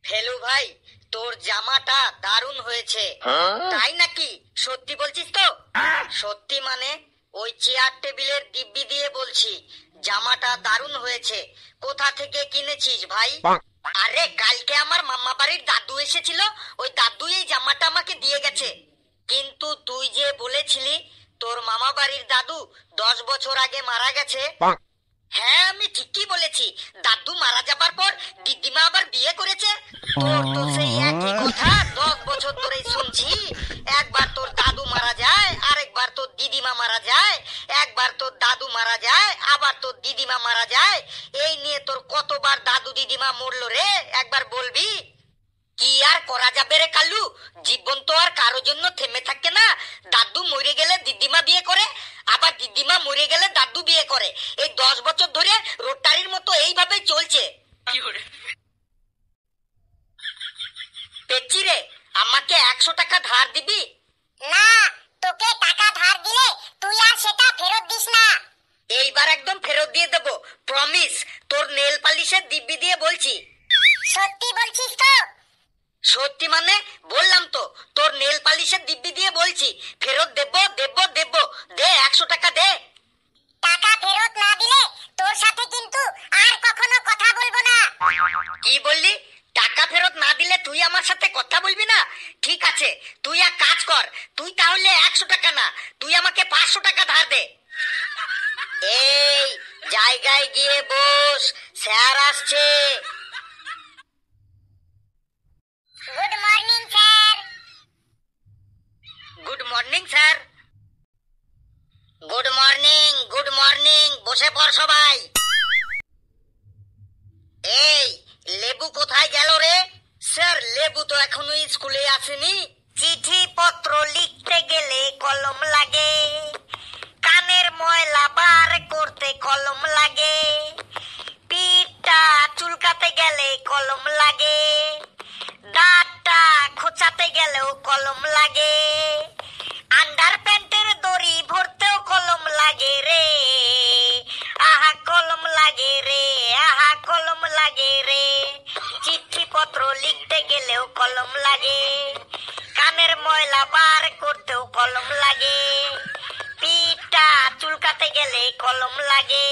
ফেলু ভাই, তোর জামাটা দারুণ হয়েছে। তাই নাকি? সত্যি বলছিস তো? সত্যি মানে ওই চেয়ার টেবিলের দিব্যি দিয়ে বলছি, জামাটা দারুণ হয়েছে। কোথা থেকে কিনেছিস ভাই? আরে কালকে আমার মামা বাড়ির দাদু এসেছিল, ওই দাদু এই জামাটা আমাকে দিয়ে গেছে। কিন্তু তুই যে বলেছিলি তোর মামা বাড়ির দাদু 10 বছর আগে মারা গেছে। হ্যাঁ, আমি ঠিকই বলেছি। দাদু মারা যাবার পর দিদিমা আবার বিয়ে করেছে। তোর তো সেই একই কথা 10 বছর ধরেই শুনছি। একবার তোর দাদু মারা যায়, আরেকবার তোর দিদিমা মারা যায়, একবার তোর দাদু মারা যায়, আবার তোর দিদিমা মারা যায়। এই নিয়ে তোর কতবার দাদু দিদিমা মরলো রে, একবার বলবি? কি আর করা যাবে রে কালু, জীবন তো আর কারো জন্য থেমে থাকে না। দাদু মরে গেলে দিদিমা বিয়ে করে, আবার দিদিমা মরে গেলে দাদু বিয়ে করে। এই 10 বছর ধরে রোটারির মতো এইভাবেই চলছে। পেচ্ছি রে, আমাকে 100 টাকা ধার দিবি? না, তোকে টাকা ধার দিলে তুই আর সেটা ফেরত দিস না। এইবার একদম ফেরত দিয়ে দেবো, প্রমিস। তোর নেল পালিশের দিব্যি দিয়ে বলছি। সত্যি বলছিস তো? সত্যি মানে বললাম তো, তোর নেল পালিশের দিব্যি দিয়ে বলছি। ফেরত দেবো দেবো দেবো। দে 100 টাকা দে। টাকা ফেরত না দিলে তোর সাথে কিন্তু আর কখনো কথা বলবো না। কি বললি? টাকা ফেরত না দিলে তুই আমার সাথে কথা বলবি না? ঠিক আছে, তুই এক কাজ কর, তুই তাহলে 100 টাকা না, তুই আমাকে 500 টাকা ধার দে। এই জায়গায় গিয়ে বস, স্যার আসছে। Good morning sir. Good morning sir. Good morning, good morning. বসে পড় সবাই। এই লেবু কোথায় গেল রে? স্যার, লেবু তো এখনো স্কুলে আসেনি। চিঠি পত্র লিখতে গেলে কলম লাগে, কানের ময়লা বার করতে কলম লাগে, পিঠটা চুলকাতে গেলে কলম লাগে, দাঁতটা খোঁচাতে গেলেও কলম লাগে, আন্ডার প্যান্টের দড়ি ভরতেও কলম লাগে রে। আহা কলম লাগে রে, আহা কলম লাগে রে। চিঠি পত্র লিখতে গেলেও কলম লাগে, কানের ময়লা বার করতেও কলম লাগে, পিঠটা চুলকাতে গেলে কলম লাগে,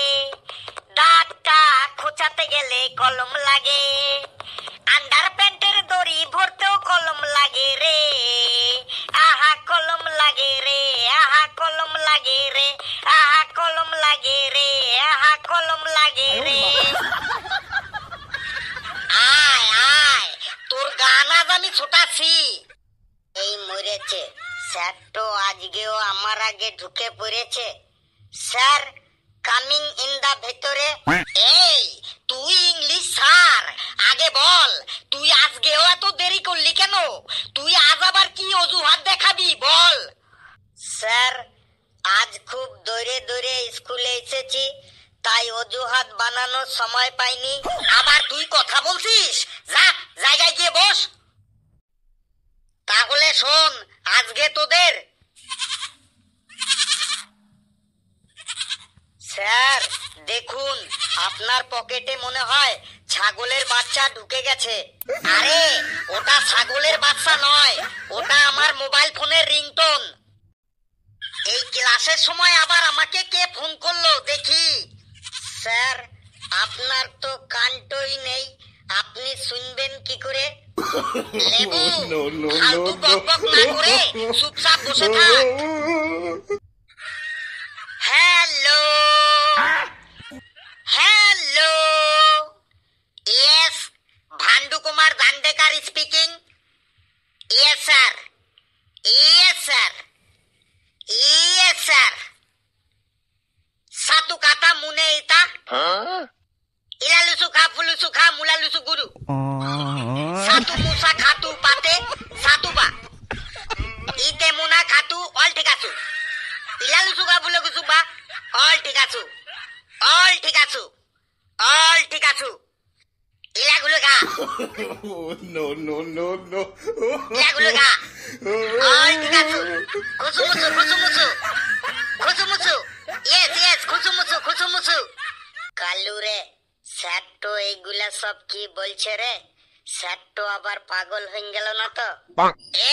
দাঁতটা খোঁচাতে গেলে কলম লাগে, আন্ডার প্যান্টের দড়ি ভরতেও কলম লাগে রে। আহা কলম লাগে রে, আহা কলম লাগে রে, আহা কলম লাগে রে, আহা কলম লাগে রে। আয় আয়, তোর গান আজ আমি ছোটাছি। এই মরেছে স্যার তো আজকেও আমার আগে ঢুকে পড়েছে। স্যার কামিং ইন দা ভেতরে। এই তুই ইংলিশ স্যার, আগে বল তুই আজকেও এত দেরি করলি কেন? তুই আজ আবার কি অজুহাত দেখাবি বল। স্যার, আজ খুব দৌড়ে দৌড়ে স্কুলে এসেছি, তাই অজুহাত বানানোর সময় পাইনি। আবার তুই কথা বলছিস? যা জায়গায় গিয়ে বস। তাহলে শোন, আজকে তোদের। স্যার দেখুন, আপনার পকেটে মনে হয় ছাগলের বাচ্চা ঢুকে গেছে। আরে ওটা ছাগলের বাচ্চা নয়, ওটা আমার মোবাইল ফোনের রিংটোন। এই ক্লাসের সময় আবার আমাকে কে ফোন করলো দেখি। স্যার, আপনার তো কানটই নেই, আপনি শুনবেন কি করে? লেবু, ফালতু বকবক না করে চুপচাপ বসে থাক। Hello hello, yes, Bhandu Kumar Dandekar speaking. Yes sir, yes sir, yes sir. সাতু কাতা মুনে ইতা ইলালুসু খা ফুলুসু খা মুলালুসু গুরু সাতু মুসা খাতু পাতে সাতু বা ইতে মুনা খাতু অল ঠিক আছু ইলালুসু খা ফুলুসু বা অল ঠিক আছু, অল ঠিক আছু, অল ঠিক আছু। ইলাগুলো খা। No, no, no, no. ইলাগুলো খা। অল ঠিক আছু। খুসু মুসু, খুসু মুসু, খুসু মুসু। ইয়েস ইয়েস, খুসু মুসু, খুসু মুসু। কালু রে, স্যার তো এইগুলা সব কি বলছে রে? স্যার তো আবার পাগল হয়ে গেল না তো?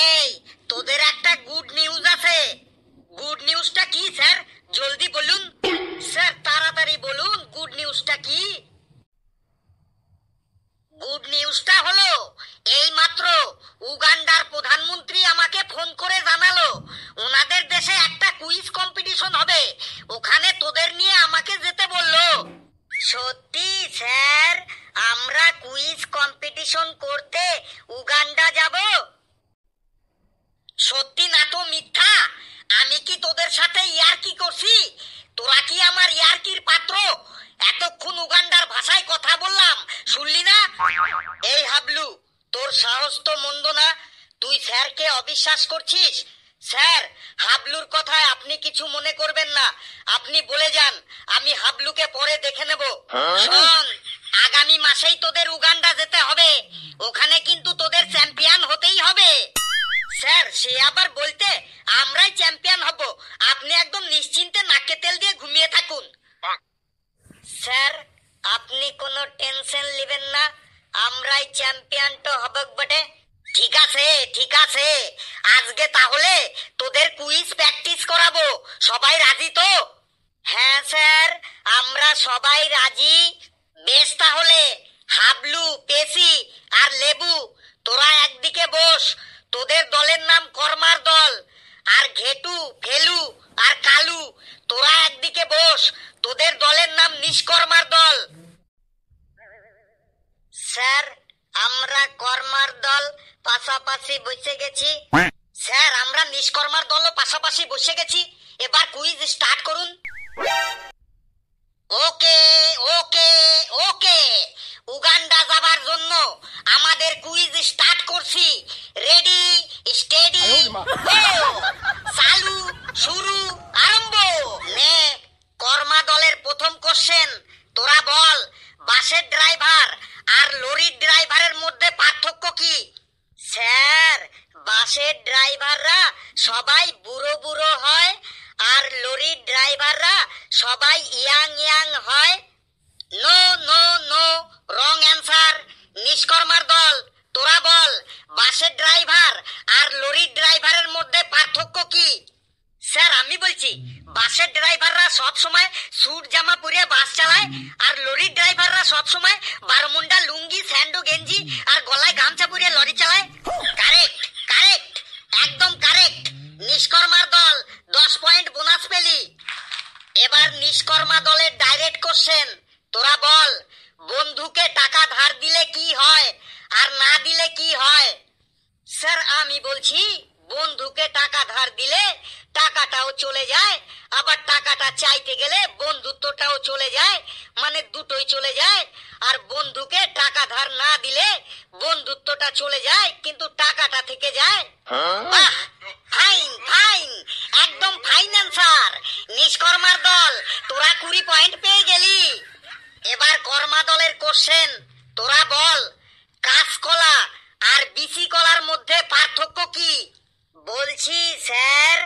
এই তোদের একটা গুড নিউজ আছে। গুড নিউজটা কি স্যার? জলদি বলুন স্যার, তাড়াতাড়ি বলুন গুড নিউজটা কি? গুড নিউজটা হলো এইমাত্র উগান্ডার প্রধানমন্ত্রী আমাকে ফোন করে জানালো ওনাদের দেশে একটা কুইজ কম্পিটিশন হবে, ওখানে তোদের নিয়ে আমাকে যেতে বললো। সত্যি স্যার? আমরা কুইজ কম্পিটিশন করতে উগান্ডা যাব? সত্যি না তো মিথ্যা? আমি কি তোদের সাথে ইয়ার্কি করছি? তোরা কি আমার ইয়ার্কির পাত্র? এতক্ষণ উগান্ডার ভাষায় কথা বললাম, শুনলি না? এই হাবলু, তোর সাহস তো মন্দ না, তুই স্যারকে অবিশ্বাস করছিস। স্যার, হাবলুর কথায় আপনি কিছু মনে করবেন না, আপনি বলে যান, আমি হাবলুকে পরে দেখে নেব। শোন, আগামী মাসেই তোদের উগান্ডা যেতে হবে, ওখানে কিন্তু তোদের চ্যাম্পিয়ন হতেই হবে। স্যার, সে আবার বলতে আমরাই চ্যাম্পিয়ন হব, আপনি একদম নিশ্চিন্তে নাকে তেল দিয়ে ঘুমিয়ে থাকুন। স্যার, আপনি কোনো টেনশন নেবেন না, আমরাই চ্যাম্পিয়ন তো হব বটে। ঠিক আছে ঠিক আছে, আজকে তাহলে তোদের কুইজ প্র্যাকটিস করাবো, সবাই রাজি তো? হ্যাঁ স্যার, আমরা সবাই রাজি। বেশ তাহলে হাবলু, পেশি আর লেবু, তোরা একদিকে বস। তোদের দলের নাম কর্মার দল। আর ঘেটু, ফেলু আর কালু, তোরা একদিকে বস। তোদের দলের নাম নিষ্কর্মার দল। স্যার, আমরা কর্মার দল পাশাপাশি বসে গেছি। স্যার, আমরা নিষ্কর্মার দলও পাশাপাশি বসে গেছি, এবার কুইজ স্টার্ট করুন। ওকে ওকে ওকে, উগান্ডা যাবার জন্য আমাদের কুইজ স্টার্ট করছি। রেডি, স্টেডি, গো! চালু, শুরু, আরম্ভ। নে, কর্মা দলের প্রথম কোশ্চেন, তোরা বল, বাসের ড্রাইভার আর লরির ড্রাইভারের মধ্যে পার্থক্য কি? স্যার, বাসের ড্রাইভাররা সবাই বুড়ো বুড়ো হয়, আর লরির ড্রাইভাররা সবাই ইয়াং ইয়াং হয়। No no no, wrong answer. নিষ্কর্মার দল, তোরা বল, বাসের ড্রাইভার আর লরির ড্রাইভারের মধ্যে পার্থক্য কি? স্যার, আমি বলছি, বাসের ড্রাইভাররা সব সময় স্যুট জামা পরে বাস চালায়, আর লরির ড্রাইভাররা সব সময় বারমুন্ডা লুঙ্গি, স্যান্ডো গেঞ্জি আর গলায় গামছা পরে লরি চালায়। কারেক্ট কারেক্ট, একদম কারেক্ট। নিষ্কর্মার দল 10 পয়েন্ট বোনাস পেলি। এবার নিষ্কর্মা দলের ডাইরেক্ট কোশ্চেন, তোরা বল, বন্ধুকে টাকা ধার দিলে কি হয় আর না দিলে কি হয়? স্যার, আমি বলছি, বন্ধুকে টাকা ধার দিলে টাকাটাও চলে যায়, আবার টাকাটা চাইতে গেলে বন্ধুত্বটাও চলে যায়, মানে দুটোই চলে যায়। আর বন্ধুকে টাকা ধার না দিলে বন্ধুত্বটা চলে যায় কিন্তু টাকাটা থেকে যায়। বাহ, ফাইন ফাইন, একদম ফাইন অ্যান্সার। নিষ্কর্মার দল, তোরা 20 পয়েন্ট পেয়ে গেলি। এবার কর্মা দলের কোশ্চেন, তোরা বল, কাঁচকলা আর বিচি কলার মধ্যে পার্থক্য কি? বলছি স্যার।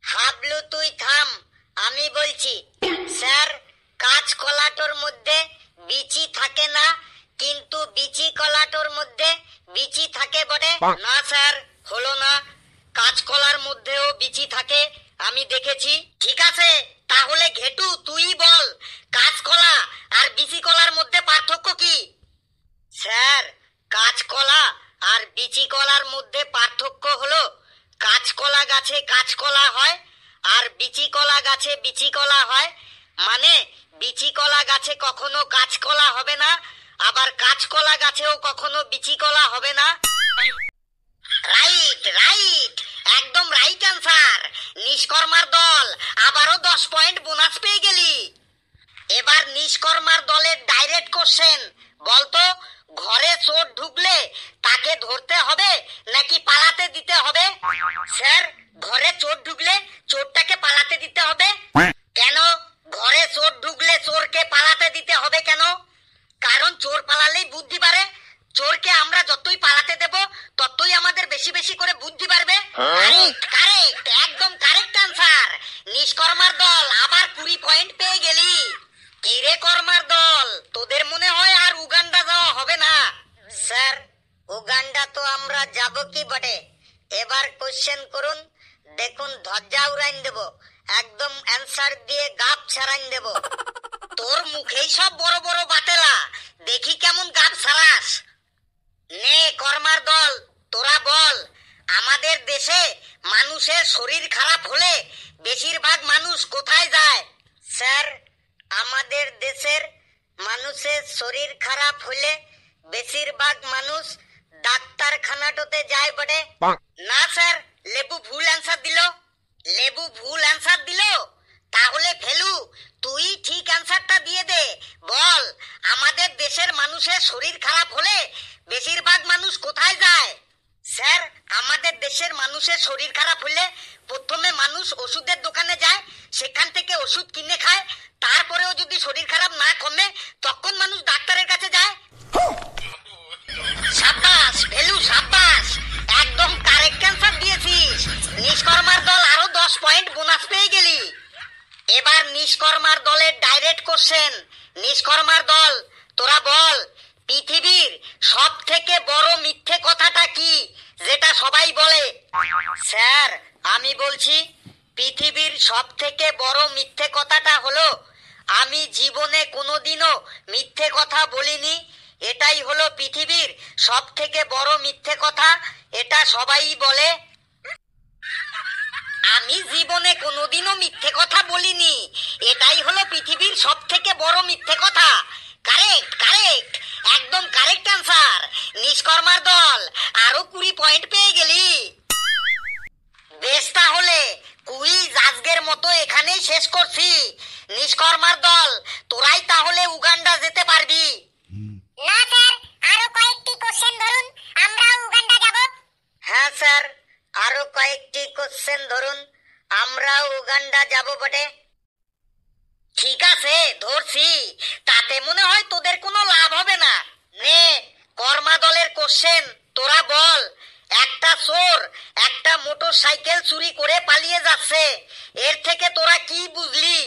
হাবলু, তুই থাম, আমি বলছি। স্যার, কাঁচকলাটোর মধ্যে বিচি থাকে না, কিন্তু বিচি কলাটোর মধ্যে বিচি থাকে বটে। না স্যার, হলো না, কাঁচকলার মধ্যেও বিচি থাকে, আমি দেখেছি। ঠিক আছে, তাহলে ঘেটু, তুই বল, কাঁচকলা আর বিচি কলার মধ্যে পার্থক্য কি? স্যার, কাঁচকলা আর বিচি কলার মধ্যে পার্থক্য হলো, কাঁচকলা গাছে কাঁচকলা হয় আর বিচি কলা গাছে বিচি কলা হয়। মানে বিচি কলা গাছে কখনো কাঁচকলা হবে না, আবার কাঁচকলা গাছেও কখনো বিচি কলা হবে না। রাইট রাইট, একদম রাইট অ্যান্সার। নিষ্কর্মার দল, আবারও 10 পয়েন্ট বোনাস পেয়ে গেলি। এবার নিষ্কর্মার দলের ডাইরেক্ট কোশ্চেন, বলতো, ঘরে চোর ঢুকলে তাকে ধরতে হবে নাকি পালাতে দিতে হবে? স্যার, ঘরে চোর ঢুকলে চোরটাকে পালাতে দিতে হবে। কেন? ঘরে চোর ঢুকলে চোরকে পালাতে দিতে হবে কেন? কারণ চোর পালালেই বুদ্ধি বাড়ে, চোরকে আমরা যতই পালাতে দেব ততই আমাদের বেশি বেশি করে বুদ্ধি বাড়বে। কারেক্ট কারেক্ট, একদম কারেক্ট অ্যান্সার। নিষ্কর্মার দল, আবার 20 পয়েন্ট পেয়ে গেলি। কিরে কর্মার দল, তোদের মনে হয় আর উগান্ডা যাওয়া হবে না? স্যার, উগান্ডা তো আমরা যাব কি বটে। এবার কোশ্চেন করুন, দেখুন ধজ্জা উড়াইন দেব, একদম অ্যান্সার দিয়ে গাপ ছাড়াইন দেব। তোর মুখেই সব বড় বড় বাতেলা, দেখি কেমন গাপ ছাড়াস। নে কর্মার দল, তোরা বল, আমাদের দেশে মানুষের শরীর খারাপ হলে বেশিরভাগ মানুষ কোথায় যায়? স্যার, আমাদের দেশের মানুষের শরীর খারাপ হলে বেশিরভাগ মানুষ ডাক্তারখানাটোতে যায় বটে। না স্যার, লেবু ভুল অ্যান্সার দিল। লেবু ভুল অ্যান্সার দিল, তাহলে ফেলু তুই ঠিক অ্যান্সারটা দিয়ে দে। বল, আমাদের দেশের মানুষের শরীর খারাপ হলে বেশিরভাগ মানুষ কোথায় যায়? স্যার, আমাদের দেশের মানুষের শরীর খারাপ হলে প্রথমে মানুষ ওষুধের দোকানে যায়, সেখান থেকে ওষুধ কিনে খায়, তারপরেও যদি শরীর খারাপ না কমে তখন মানুষ ডাক্তারের কাছে যায়। সাব্বাস ভেলু, সাব্বাস, একদম কারেক্ট অ্যান্সার দিয়েছিস। নিষ্কর্মার দল আরো 10 পয়েন্ট বোনাস পেয়ে গেলি। এবার নিষ্কর্মার দলের ডাইরেক্ট কোশ্চেন। নিষ্কর্মার দল, তোরা বল, পৃথিবীর সব থেকে বড় মিথ্যে কথাটা কি, যেটা সবাই বলে? স্যার, আমি বলছি, পৃথিবীর সব থেকে বড় মিথ্যে কথাটা হলো আমি জীবনে কোনোদিনও মিথ্যে কথা বলিনি। এটাই হলো পৃথিবীর সব থেকে বড় মিথ্যে কথা, এটা সবাই বলে। আমি জীবনে কোনোদিনও মিথ্যে কথা বলিনি, এটাই হলো পৃথিবীর সব থেকে বড় মিথ্যে কথা। কারেক্ট, কারেক্ট, একদম কারেক্ট অ্যান্সার। নিষ্কর্মার দল আরো 20 পয়েন্ট পেয়ে গেলি। বেশ, তাহলে কুইজ আজকের মতো এখানেই শেষ করছি। নিষ্কর্মার দল, তোরাই তাহলে উগান্ডা যেতে পারবি। না স্যার, আরো কয়েকটি কোশ্চেন ধরুন, আমরাও উগান্ডা যাব। হ্যাঁ স্যার, আরো কয়েকটি কোশ্চেন ধরুন, আমরাও উগান্ডা যাব বটে। ঠিক আছে, ধরছি, তাতে মনে হয় তোদের কোনো লাভ হবে না। নে কর্মা দলের কোশ্চেন, তোরা বল, একটা চোর একটা মোটর সাইকেল চুরি করে পালিয়ে যাচ্ছে, এর থেকে তোরা কি বুঝলি?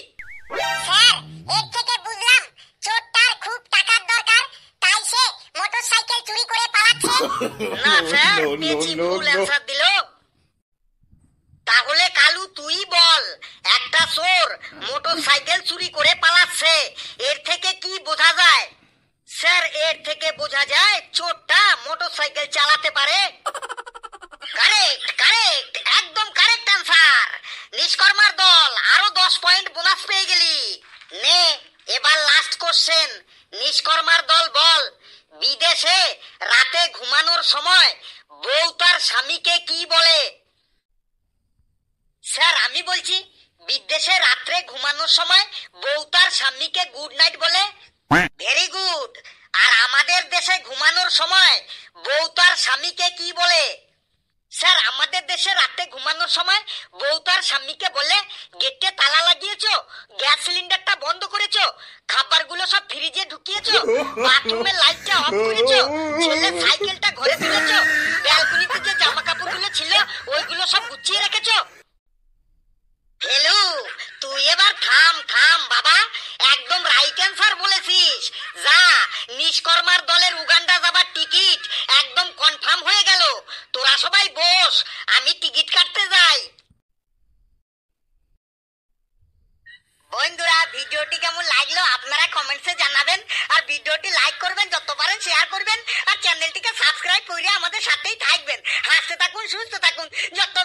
স্যার, এর থেকে বুঝলাম চোরটার খুব টাকার দরকার, তাই সে মোটরসাইকেল চুরি করে পালাচ্ছে। না স্যার, No, no, পেঁচি no, ভুল no. অ্যান্সার দিল। তাহলে কালু তুই বল, একটা চোর মোটর সাইকেল চুরি করে পালাচ্ছে, এর থেকে কি বোঝা যায়? স্যার, এর থেকে বোঝা যায় চোরটা মোটর সাইকেল চালাতে পারে। কারেক্ট, কারেক্ট, একদম কারেক্ট অ্যান্সার। নিষ্কর্মার দল আরো 10 পয়েন্ট বোনাস পেয়ে গেলি। নে এবার লাস্ট কোশ্চেন। নিষ্কর্মার দল বল, বিদেশে রাতে ঘুমানোর সময় বউ তার স্বামীকে কি বলে? স্যার, আমি বলছি, বিদেশে রাত্রে ঘুমানোর সময় বউ তার স্বামীকে গুড নাইট বলে। Very good. আর আমাদের দেশে ঘুমানোর সময় বউ তার স্বামীকে কি বলে? স্যার, আমাদের দেশে রাতে ঘুমানোর সময় বউ তার স্বামীকে বলে, গেটে তালা লাগিয়েছো, গ্যাস সিলিন্ডারটা বন্ধ করেছো, খাবারগুলো সব ফ্রিজে ঢুকিয়েছো, বাথরুমের লাইটটা অফ করেছো, ছেলের সাইকেলটা ঘরে তুলেছো, ব্যালকনিতে যে জামা কাপড়গুলো ছিল ওইগুলো সব গুছিয়ে রেখেছো। হেলু, তুই এবার থাম থাম বাবা, একদম রাইট অ্যান্সার বলেছিস। যা, নিষ্কর্মার দলের উগান্ডা যাবার টিকিট একদম কনফার্ম হয়ে গেল। তোরা সবাই বস, আমি টিকিট কাটতে যাই। বন্ধুরা, ভিডিওটি কেমন লাগলো আপনারা কমেন্টসে জানাবেন, আর ভিডিওটি লাইক করবেন, যত পারেন শেয়ার করবেন, আর চ্যানেলটিকে সাবস্ক্রাইব করে আমাদের সাথেই থাকবেন। হাসতে থাকুন, সুস্থ থাকুন, যত